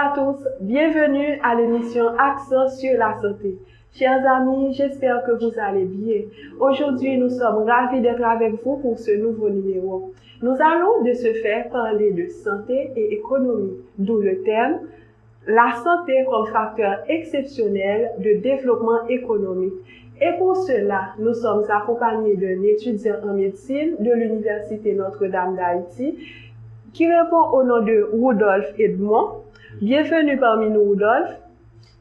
à tous, bienvenue à l'émission Accent sur la santé. Chers amis, j'espère que vous allez bien. Aujourd'hui, nous sommes ravis d'être avec vous pour ce nouveau numéro. Nous allons de ce fait parler de santé et économie, d'où le thème « La santé comme facteur exceptionnel de développement économique ». Et pour cela, nous sommes accompagnés d'un étudiant en médecine de l'Université Notre-Dame d'Haïti qui répond au nom de Rudolph Edmond. Bienvenue parmi nous, Rudolph.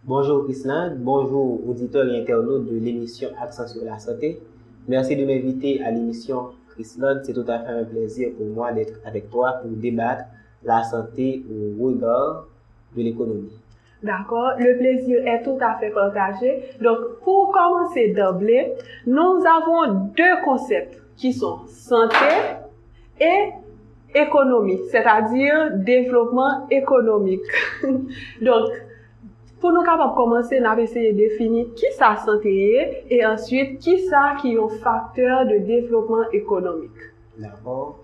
Bonjour Christine, bonjour auditeurs et internautes de l'émission Accent sur la santé. Merci de m'inviter à l'émission Christine. C'est tout à fait un plaisir pour moi d'être avec toi pour débattre la santé au regard de l'économie. D'accord, le plaisir est tout à fait partagé. Donc, pour commencer d'emblée, nous avons deux concepts qui sont santé et économie, c'est-à-dire développement économique. Donc, pour nous capables commencer, nous avons essayé de définir qui ça santé est et ensuite qui ça qui est un facteur de développement économique. D'accord.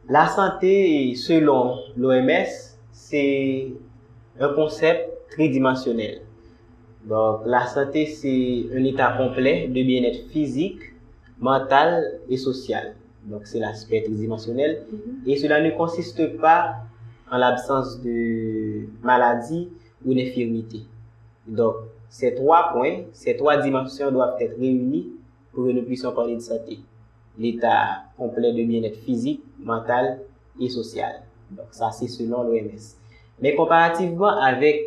La santé, selon l'OMS, c'est un concept tridimensionnel. Donc, la santé, c'est un état complet de bien-être physique, mental et social. Donc, c'est l'aspect tridimensionnel. Et cela ne consiste pas en l'absence de maladie ou d'infirmité. Donc, ces trois points, ces trois dimensions doivent être réunies pour que nous puissions parler de santé. L'état complet de bien-être physique, mental et social. Donc, ça, c'est selon l'OMS. Mais comparativement avec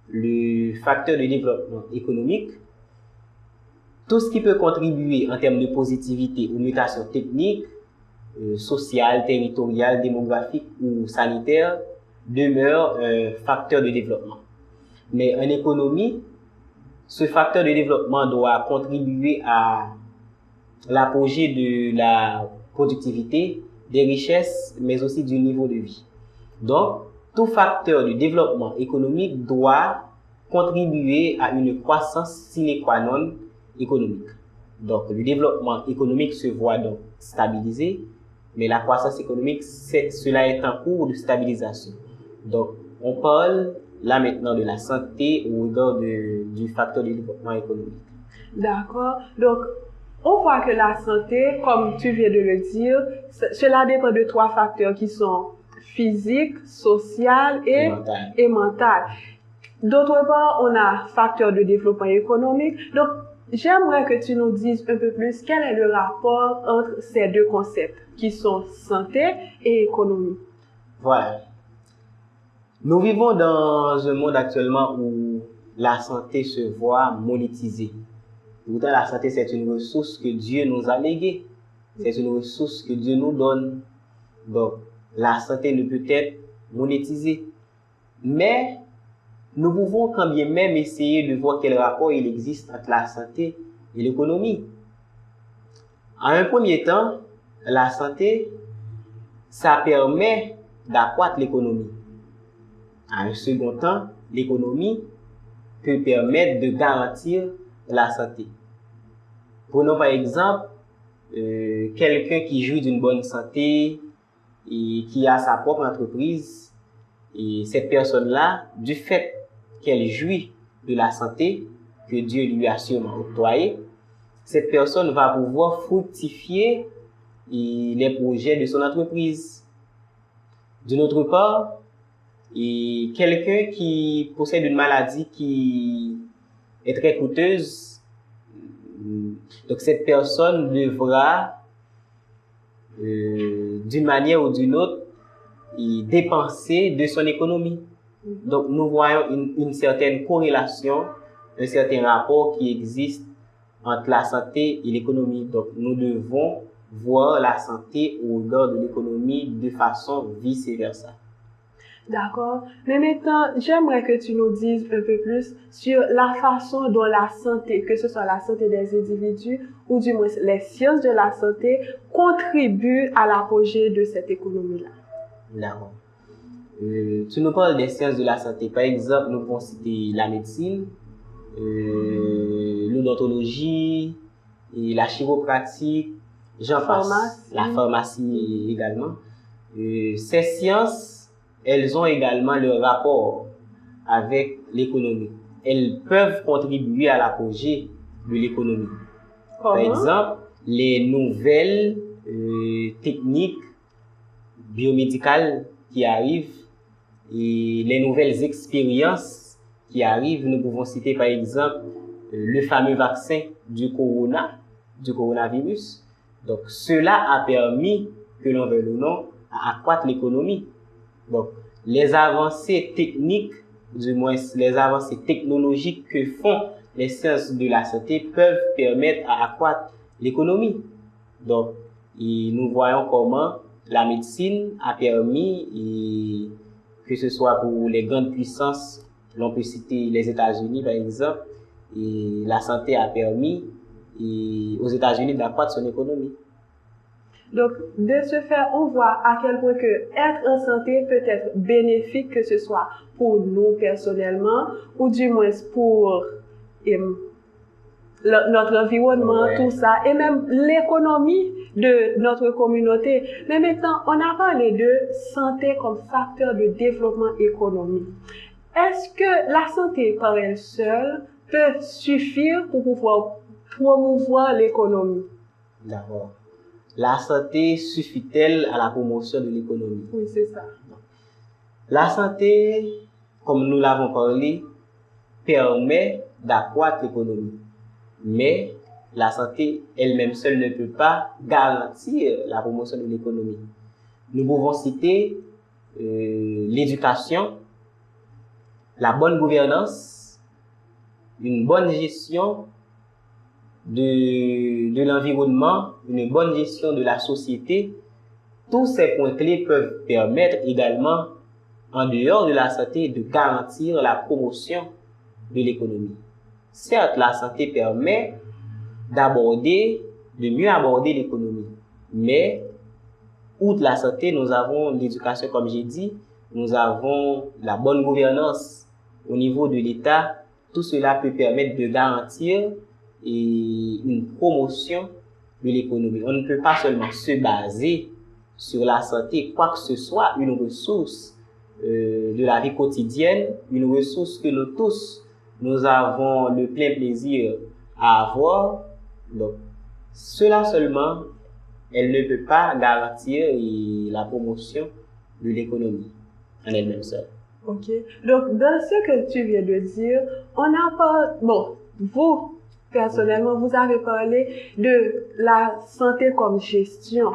le facteur de développement économique, tout ce qui peut contribuer en termes de positivité aux mutations techniques, sociales, territoriales, démographiques ou sanitaires demeure un facteur de développement. Mais en économie, ce facteur de développement doit contribuer à l'apogée de la productivité, des richesses, mais aussi du niveau de vie. Donc, tout facteur de développement économique doit contribuer à une croissance sine qua non économique. Donc, le développement économique se voit donc stabilisé, mais la croissance économique, cela est en cours de stabilisation. Donc, on parle là maintenant de la santé au regard du facteur de développement économique. D'accord. Donc, on voit que la santé, comme tu viens de le dire, cela dépend de trois facteurs qui sont physique, social et mental. D'autre part, on a facteur de développement économique. Donc, j'aimerais que tu nous dises un peu plus quel est le rapport entre ces deux concepts qui sont santé et économie. Voilà. Nous vivons dans un monde actuellement où la santé se voit monétisée. Pourtant, la santé, c'est une ressource que Dieu nous a léguée. C'est une ressource que Dieu nous donne. Donc, la santé ne peut être monétisée. Mais, nous pouvons quand bien même essayer de voir quel rapport il existe entre la santé et l'économie. En un premier temps, la santé, ça permet d'accroître l'économie. En un second temps, l'économie peut permettre de garantir la santé. Prenons par exemple quelqu'un qui jouit d'une bonne santé et qui a sa propre entreprise. Et cette personne-là, du fait qu'elle jouit de la santé que Dieu lui a sûrement octroyée, cette personne va pouvoir fructifier les projets de son entreprise. D'une autre part, et quelqu'un qui possède une maladie qui est très coûteuse, donc cette personne devra, d'une manière ou d'une autre, dépenser de son économie. Donc nous voyons une certaine corrélation, un certain rapport qui existe entre la santé et l'économie. Donc nous devons voir la santé au regard de l'économie de façon vice-versa. D'accord. Mais maintenant, j'aimerais que tu nous dises un peu plus sur la façon dont la santé, que ce soit la santé des individus ou du moins les sciences de la santé, contribuent à l'apogée de cette économie-là. D'accord. Tu nous parles des sciences de la santé. Par exemple, nous pouvons citer la médecine, l'odontologie, et la chiropratique, j'en passe, la pharmacie également. Ces sciences, elles ont également leur rapport avec l'économie. Elles peuvent contribuer à l'apogée de l'économie. Par exemple, les nouvelles techniques biomédicales qui arrivent et les nouvelles expériences qui arrivent, nous pouvons citer par exemple le fameux vaccin du coronavirus. Donc, cela a permis, que l'on veuille ou non, à accroître l'économie. Donc, les avancées techniques, du moins les avancées technologiques que font les sciences de la santé peuvent permettre à accroître l'économie. Donc, nous voyons comment la médecine a permis, que ce soit pour les grandes puissances, l'on peut citer les États-Unis par exemple, et la santé a permis aux États-Unis d'accroître son économie. Donc, de ce fait, on voit à quel point que être en santé peut être bénéfique, que ce soit pour nous personnellement, ou du moins pour notre environnement, tout ça, et même l'économie de notre communauté. Mais maintenant, on a parlé de santé comme facteur de développement économique. Est-ce que la santé par elle seule peut suffire pour pouvoir promouvoir l'économie? D'accord. La santé suffit-elle à la promotion de l'économie? Oui, c'est ça. La santé, comme nous l'avons parlé, permet d'accroître l'économie. Mais la santé elle-même seule ne peut pas garantir la promotion de l'économie. Nous pouvons citer l'éducation, la bonne gouvernance, une bonne gestion de l'environnement, une bonne gestion de la société. Tous ces points clés peuvent permettre également, en dehors de la santé, de garantir la promotion de l'économie. Certes, la santé permet de mieux aborder l'économie. Mais, outre la santé, nous avons l'éducation, comme j'ai dit, nous avons la bonne gouvernance au niveau de l'État. Tout cela peut permettre de garantir une promotion de l'économie. On ne peut pas seulement se baser sur la santé, quoi que ce soit, une ressource de la vie quotidienne, une ressource que nous tous, nous avons le plein plaisir à avoir. Donc, cela seulement, elle ne peut pas garantir la promotion de l'économie en elle-même seule. Ok. Donc, dans ce que tu viens de dire, on n'a pas... Bon, vous, personnellement, vous avez parlé de la santé comme gestion.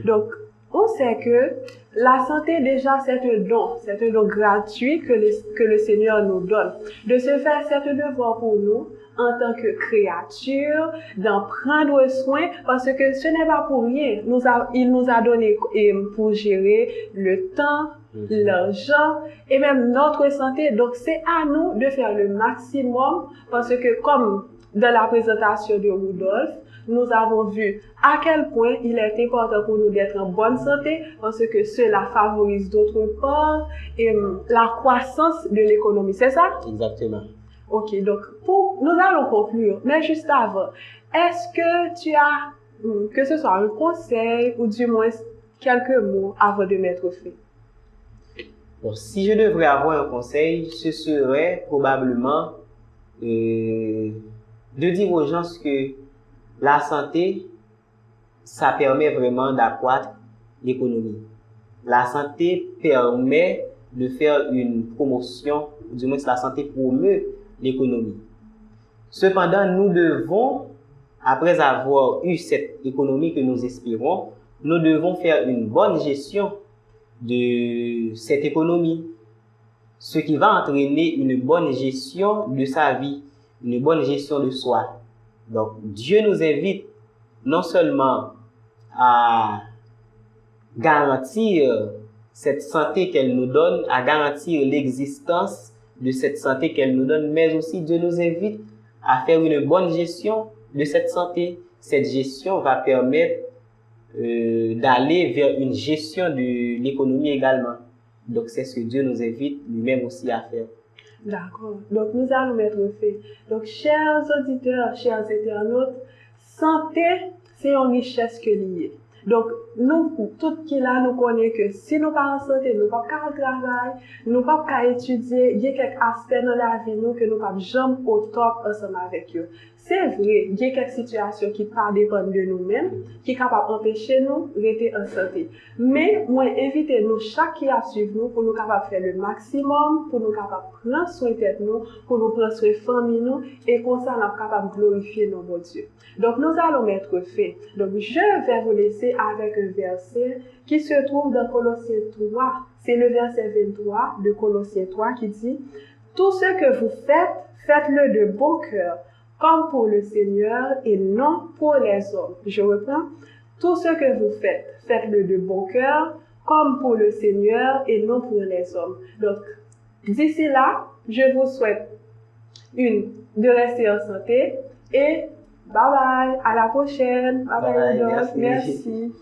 Donc, on sait que la santé, déjà, c'est un don gratuit que le Seigneur nous donne. De ce fait, c'est un devoir pour nous, en tant que créature, d'en prendre soin, parce que ce n'est pas pour rien. Il nous a donné pour gérer le temps, l'argent et même notre santé. Donc, c'est à nous de faire le maximum, parce que comme dans la présentation de Rudolph, nous avons vu à quel point il est important pour nous d'être en bonne santé, parce que cela favorise d'autre part la croissance de l'économie. C'est ça? Exactement. Ok, donc nous allons conclure, mais juste avant, est-ce que tu as, que ce soit un conseil ou du moins quelques mots avant de mettre fin? Bon, si je devrais avoir un conseil, ce serait probablement de dire aux gens que la santé, ça permet vraiment d'accroître l'économie. La santé permet de faire une promotion, du moins la santé promeut l'économie. Cependant, nous devons, après avoir eu cette économie que nous espérons, nous devons faire une bonne gestion de cette économie, ce qui va entraîner une bonne gestion de sa vie, une bonne gestion de soi. Donc, Dieu nous invite non seulement à garantir cette santé qu'elle nous donne, à garantir l'existence de cette santé qu'elle nous donne, mais aussi Dieu nous invite à faire une bonne gestion de cette santé. Cette gestion va permettre d'aller vers une gestion de l'économie également. Donc, c'est ce que Dieu nous invite lui-même aussi à faire. D'accord. Donc, nous allons mettre fin. Donc, chers auditeurs, chers internautes, santé, c'est une richesse que liée. Donc, nous, tout qui là, nous connaissons que si nous pas en santé, nous pas qu'à travail, nous pas qu'à étudier, il y a quelques aspects dans la vie nous que nous pas jamais au top ensemble avec eux. C'est vrai, il y a quelques situations qui pas dépendent de nous-mêmes, qui sont capables d'empêcher nous de rester en santé. Mais, moi, invitez nous chaque qui a suivi nous pour nous capables de faire le maximum, pour nous capables de prendre soin de tête nous, pour nous prendre soin de famille nous, et comme ça, nous sommes capables de glorifier nos bon Dieu. Donc, nous allons mettre fin. Donc, je vais vous laisser avec un verset qui se trouve dans Colossiens 3. C'est le verset 23 de Colossiens 3 qui dit « Tout ce que vous faites, faites-le de bon cœur, comme pour le Seigneur et non pour les hommes. » Je reprends. « Tout ce que vous faites, faites-le de bon cœur, comme pour le Seigneur et non pour les hommes. » Donc, d'ici là, je vous souhaite de rester en santé et bye bye, à la prochaine. Bye bye, Merci. Merci.